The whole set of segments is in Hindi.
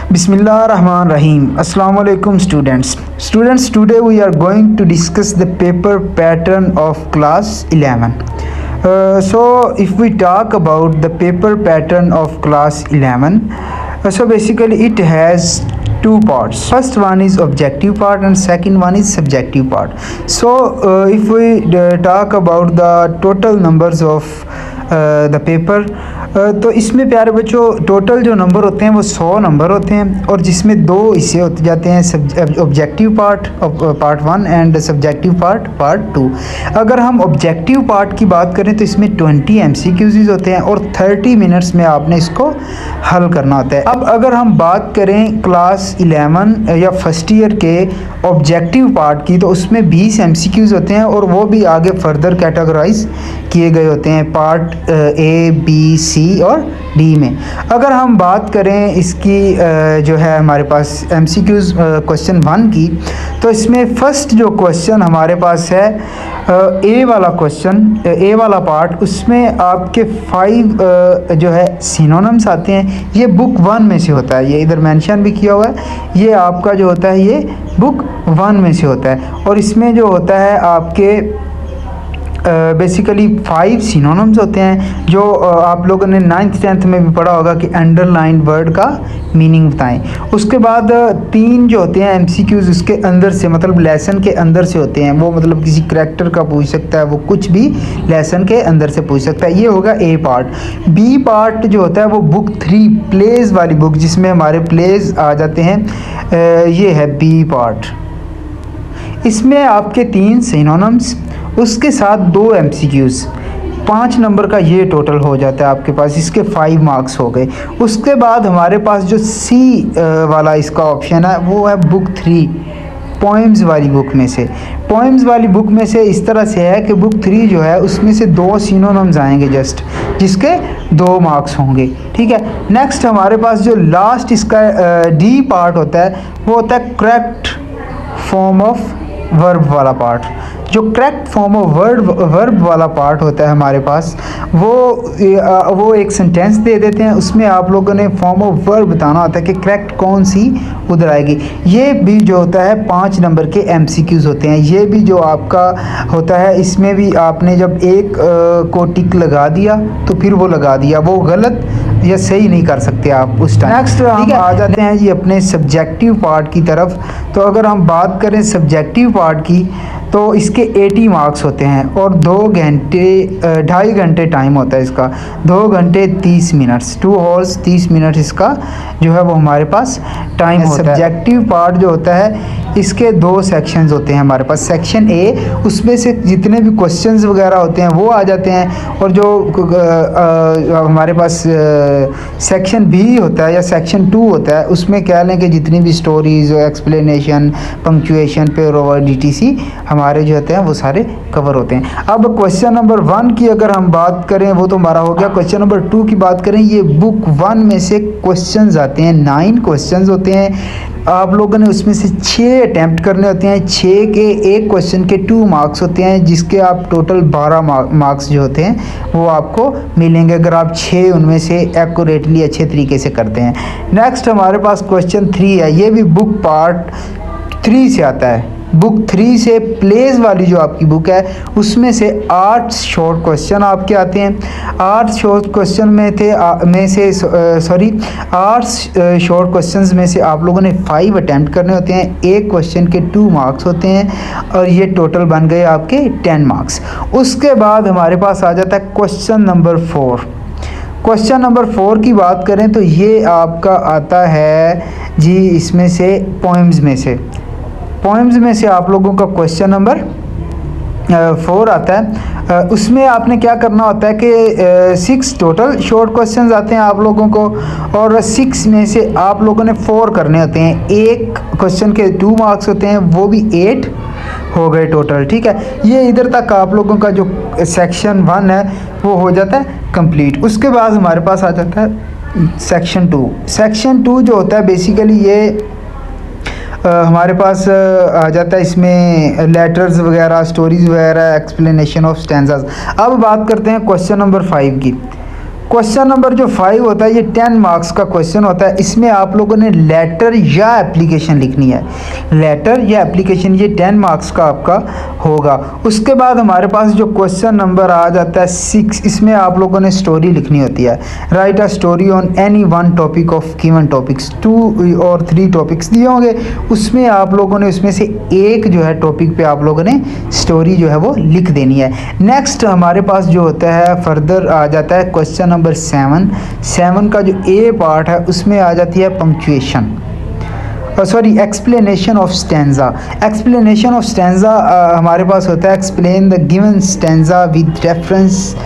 Bismillahirrahmanirrahim. Assalamu alaikum students. Students, today we are going to discuss the paper pattern of class 11. So if we talk about the paper pattern of class 11, so basically it has two parts. First one is objective part and second one is subjective part. So if we talk about the total numbers of the paper, तो इसमें प्यारे बच्चों टोटल जो नंबर होते हैं वो 100 नंबर होते हैं और जिसमें दो हिस्से होते जाते हैं, objective part 1 and subjective part 2। अगर हम ऑब्जेक्टिव पार्ट की बात करें तो इसमें 20 MCQs होते हैं और 30 मिनट्स में आपने इसको हल करना होता है। अब अगर हम बात करें क्लास 11 या फर्स्ट ईयर के ऑब्जेक्टिव पार्ट की, तो उसमें 20 MCQs होते हैं और वो भी आगे फर्दर कैटेगराइज किए गए होते हैं पार्ट A, B, C और डी में। अगर हम बात करें इसकी जो है हमारे पास MCQs क्वेश्चन 1 की, तो इसमें फर्स्ट जो क्वेश्चन हमारे पास है ए वाला क्वेश्चन, ए वाला पार्ट, उसमें आपके 5 जो है सिनोनिम्स आते हैं। ये बुक 1 में से होता है, ये इधर मेंशन भी किया हुआ है, ये आपका जो होता है ये बुक 1 में से होता है। और इसमें जो होता है आपके बेसिकली 5 सिनोनिम्स होते हैं जो आप लोगों ने 9th 10th में भी पढ़ा होगा कि अंडरलाइन वर्ड का मीनिंग बताएं। उसके बाद 3 जो होते हैं MCQs उसके अंदर से, मतलब लेसन के अंदर से होते हैं, वो मतलब किसी करैक्टर का पूछ सकता है, वो कुछ भी लेसन के अंदर से पूछ सकता है। ये होगा ए पार्ट। बी पार्ट जो होता है वो बुक 3 प्लेज वाली बुक, जिसमें हमारे प्लेज आ जाते हैं, ये है बी पार्ट। इसमें आपके 3 सिनोनिम्स, उसके साथ 2 MCQs, 5 नंबर का ये टोटल हो जाता है आपके पास। इसके 5 मार्क्स हो गए। उसके बाद हमारे पास जो C वाला इसका ऑप्शन है वो है बुक 3 पोइम्स वाली बुक में से। पोइम्स वाली बुक में से इस तरह से है कि बुक 3 जो है उसमें से 2 सिनोनिम्स आएंगे जस्ट, जिसके 2 मार्क्स होंगे। ठीक है। नेक्स्ट हमारे पास जो लास्ट इसका D पार्ट होता है वो होता है करेक्ट फॉर्म ऑफ वर्ब वाला पार्ट। जो करेक्ट फॉर्म ऑफ वर्ब वाला पार्ट होता है हमारे पास, वो एक सेंटेंस दे देते हैं, उसमें आप लोगों ने फॉर्म ऑफ वर्ब बताना होता है कि करेक्ट कौन सी उधर आएगी। ये भी जो होता है 5 नंबर के MCQs होते हैं। ये भी जो आपका होता है, इसमें भी आपने जब एक को टिक लगा दिया तो फिर वो लगा दिया, वो गलत या सही नहीं कर सकते आप उस टाइम। नेक्स्ट हम आ जाते हैं जी अपने सब्जेक्टिव पार्ट की तरफ। तो अगर हम बात करें सब्जेक्टिव पार्ट की, तो इसके 80 मार्क्स होते हैं और 2.5 घंटे टाइम होता है इसका। 2 घंटे 30 मिनट्स, 2 hours 30 मिनट इसका जो है वो हमारे पास टाइम होता है। सब्जेक्टिव पार्ट जो होता है इसके 2 सेक्शंस होते हैं हमारे पास। सेक्शन A, उसमें से जितने भी क्वेश्चंस वगैरह होते हैं वो आ जाते हैं, और जो हमारे पास सेक्शन B होता है या सेक्शन 2 होता है, उसमें कह लें कि जितनी भी stories, explanation, punctuation, pair over etc हमारे जो होते हैं वो सारे कवर होते हैं। अब क्वेश्चन नंबर 1 की अगर हम बात करें वो तो हमारा हो गया। क्वेश्चन नंबर 2 की बात करें, ये बुक 1 में से क्वेश्चंस आते हैं, 9 क्वेश्चंस होते हैं। आप लोगों ने उसमें से 6 अटैम्प्ट करने होते हैं। 6 के एक क्वेश्चन के 2 मार्क्स होते हैं, जिसके आप टोटल 12 मार्क्स जो होते हैं वो आपको मिलेंगे अगर आप 6 उनमें से एक्यूरेटली अच्छे तरीके से करते हैं। नेक्स्ट हमारे पास क्वेश्चन 3 है। ये भी बुक पार्ट 3 से आता है। बुक 3 से प्लेज वाली जो आपकी बुक है उसमें से 8 शॉर्ट क्वेश्चन आपके आते हैं। 8 शॉर्ट क्वेश्चन शॉर्ट क्वेश्चंस में से आप लोगों ने 5 अटैम्प्ट करने होते हैं। एक क्वेश्चन के 2 मार्क्स होते हैं और ये टोटल बन गए आपके 10 मार्क्स। उसके बाद हमारे पास आ जाता है क्वेश्चन नंबर 4। क्वेश्चन नंबर 4 की बात करें तो ये आपका आता है जी इसमें से पोइम्स में से आप लोगों का क्वेश्चन नंबर 4 आता है। उसमें आपने क्या करना होता है कि 6 टोटल शॉर्ट क्वेश्चंस आते हैं आप लोगों को, और 6 में से आप लोगों ने 4 करने होते हैं। एक क्वेश्चन के 2 मार्क्स होते हैं, वो भी 8 हो गए टोटल। ठीक है। ये इधर तक आप लोगों का जो सेक्शन 1 है वो हो जाता है कंप्लीट। उसके बाद हमारे पास आ जाता है सेक्शन 2। सेक्शन 2 जो होता है बेसिकली ये हमारे पास आ जाता है, इसमें लेटर्स वगैरह, स्टोरीज वगैरह, एक्सप्लेनेशन ऑफ स्टैंजास। अब बात करते हैं क्वेश्चन नंबर 5 की। क्वेश्चन नंबर जो 5 होता है ये 10 मार्क्स का क्वेश्चन होता है। इसमें आप लोगों ने लेटर या एप्लीकेशन लिखनी है, लेटर या एप्लीकेशन, ये 10 मार्क्स का आपका होगा। उसके बाद हमारे पास जो क्वेश्चन नंबर आ जाता है 6, इसमें आप लोगों ने स्टोरी लिखनी होती है। Right a story on any one topic of given topics, 2 और 3 टॉपिक्स दिए होंगे, उसमें आप लोगों ने उसमें से एक जो है टॉपिक पे आप लोगों ने स्टोरी जो है वो लिख देनी है। नेक्स्ट हमारे पास जो होता है फर्दर आ जाता है क्वेश्चन नंबर 7 का जो ए पार्ट है उसमें आ जाती है punctuation, sorry explanation of stanza. Explanation of stanza हमारे पास होता है explain the given stanza with reference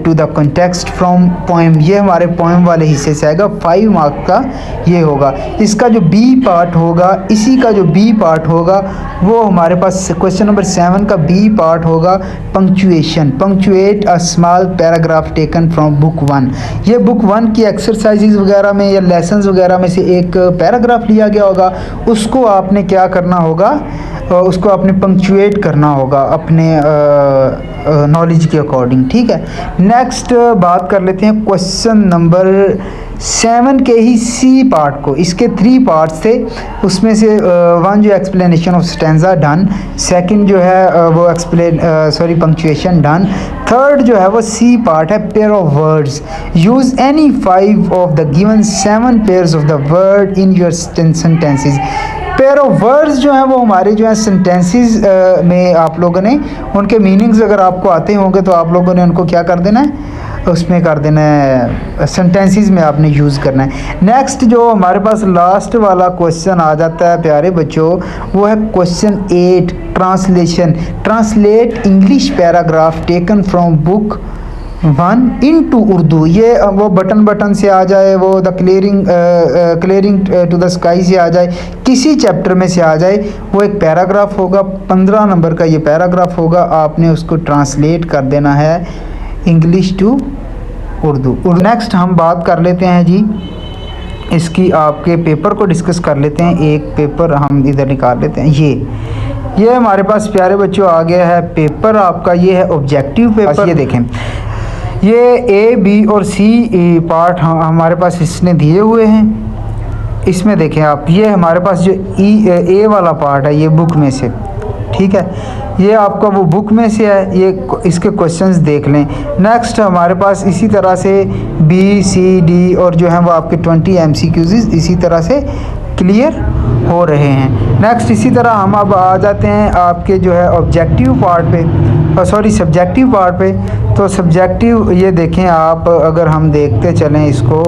to the context from poem, ये हमारे पोएम वाले हिस्से से आएगा, 5 मार्क का ये होगा। इसका जो बी पार्ट होगा, इसी का जो बी पार्ट होगा वो हमारे पास क्वेश्चन नंबर 7 का बी पार्ट होगा punctuation, punctuate a small paragraph taken from book 1। ये बुक 1 की एक्सरसाइजेज वगैरह में या लेसन्स वगैरह में से एक पैराग्राफ लिया गया होगा, उसको आपने क्या करना होगा, उसको आपने पंक्चुएट करना होगा अपने नॉलेज के अकॉर्डिंग, ठीक है। नेक्स्ट बात कर लेते हैं क्वेश्चन नंबर 7 के ही सी पार्ट को। इसके 3 पार्ट्स थे, उसमें से 1 जो explanation of stanza done, second जो है वो पंक्चुएशन डन, थर्ड जो है वो सी पार्ट है pair of words, use any 5 of the given 7 pairs of the word in your sentences. Pair of words जो हैं वो हमारे जो है सेंटेंसेस में आप लोगों ने उनके मीनिंग्स अगर आपको आते होंगे तो आप लोगों ने उनको क्या कर देना है, उसमें कर देना है, सेंटेंसेस में आपने यूज़ करना है। नेक्स्ट जो हमारे पास लास्ट वाला क्वेश्चन आ जाता है प्यारे बच्चों, वो है question 8 translation, translate English paragraph taken from book 1 into Urdu. ये वो बटन से आ जाए, वो the clearing to the sky से आ जाए, किसी चैप्टर में से आ जाए, वो एक पैराग्राफ होगा, 15 नंबर का ये पैराग्राफ होगा, आपने उसको ट्रांसलेट कर देना है इंग्लिश टू उर्दू। नेक्स्ट हम बात कर लेते हैं जी इसकी, आपके पेपर को डिस्कस कर लेते हैं। एक पेपर हम इधर निकाल लेते हैं, ये हमारे पास प्यारे बच्चों आ गया है पेपर आपका, ये है ऑब्जेक्टिव पेपर। ये देखें, ये ए बी और सी पार्ट हमारे पास इसने दिए हुए हैं। इसमें देखें आप, ये हमारे पास जो ए वाला पार्ट है ये बुक में से, ठीक है, ये आपका वो बुक में से है, ये इसके क्वेश्चंस देख लें। नेक्स्ट हमारे पास इसी तरह से बी सी डी और जो है वो आपके 20 MCQs इसी तरह से क्लियर हो रहे हैं। नेक्स्ट इसी तरह हम अब आ जाते हैं आपके जो है ऑब्जेक्टिव पार्ट पे, सब्जेक्टिव पार्ट पे। तो सब्जेक्टिव ये देखें आप, अगर हम देखते चलें इसको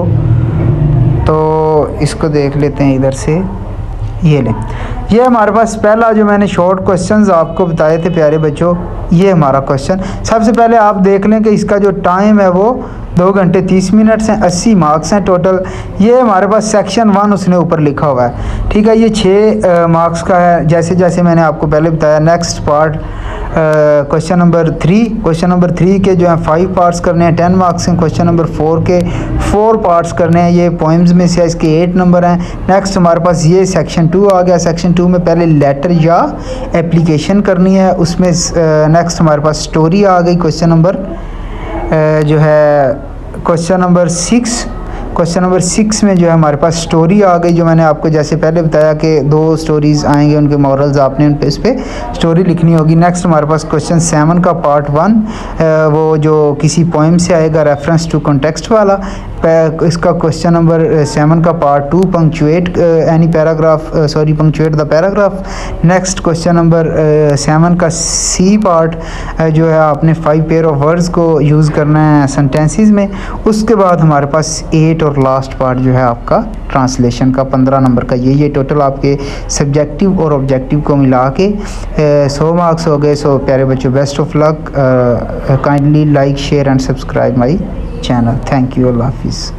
तो इसको देख लेते हैं इधर से, ये लें, ये हमारे पास पहला जो मैंने शॉर्ट क्वेश्चंस आपको बताए थे प्यारे बच्चों, ये हमारा क्वेश्चन। सबसे पहले आप देख लें कि इसका जो टाइम है वो 2 घंटे 30 मिनट्स हैं, 80 मार्क्स हैं टोटल। ये हमारे पास सेक्शन 1 उसने ऊपर लिखा हुआ है, ठीक है, ये 6 मार्क्स का है, जैसे जैसे मैंने आपको पहले बताया। नेक्स्ट पार्ट क्वेश्चन नंबर 3 के जो है 5 पार्ट्स करने हैं, 10 मार्क्स हैं। क्वेश्चन नंबर 4 के 4 पार्ट्स करने हैं, ये पोइम्स में से इसके 8 नंबर हैं। नेक्स्ट हमारे पास ये सेक्शन 2 आ गया। सेक्शन 2 में पहले लेटर या एप्लीकेशन करनी है, उसमें नेक्स्ट हमारे पास स्टोरी आ गई। क्वेश्चन नंबर जो है क्वेश्चन नंबर 6 में जो है हमारे पास स्टोरी आ गई, जो मैंने आपको जैसे पहले बताया कि 2 स्टोरीज़ आएंगे, उनके मॉरल्स आपने उन पे इस पर स्टोरी लिखनी होगी। नेक्स्ट हमारे पास क्वेश्चन 7 का पार्ट 1, वो जो किसी पोइम से आएगा, रेफरेंस टू कॉन्टेक्स्ट वाला। इसका क्वेश्चन नंबर 7 का part 2, punctuate punctuate the paragraph. Next question number 7 का सी पार्ट जो है आपने 5 पेयर ऑफ वर्ड्स को यूज़ करना है सेंटेंसेस में। उसके बाद हमारे पास 8 और लास्ट पार्ट जो है आपका ट्रांसलेशन का 15 नंबर का। ये टोटल आपके सब्जेक्टिव और ऑब्जेक्टिव को मिला के 100 मार्क्स हो गए। सो प्यारे बच्चों, best of luck, kindly like share and subscribe my channel. Thank you, अल्लाह हाफिज़।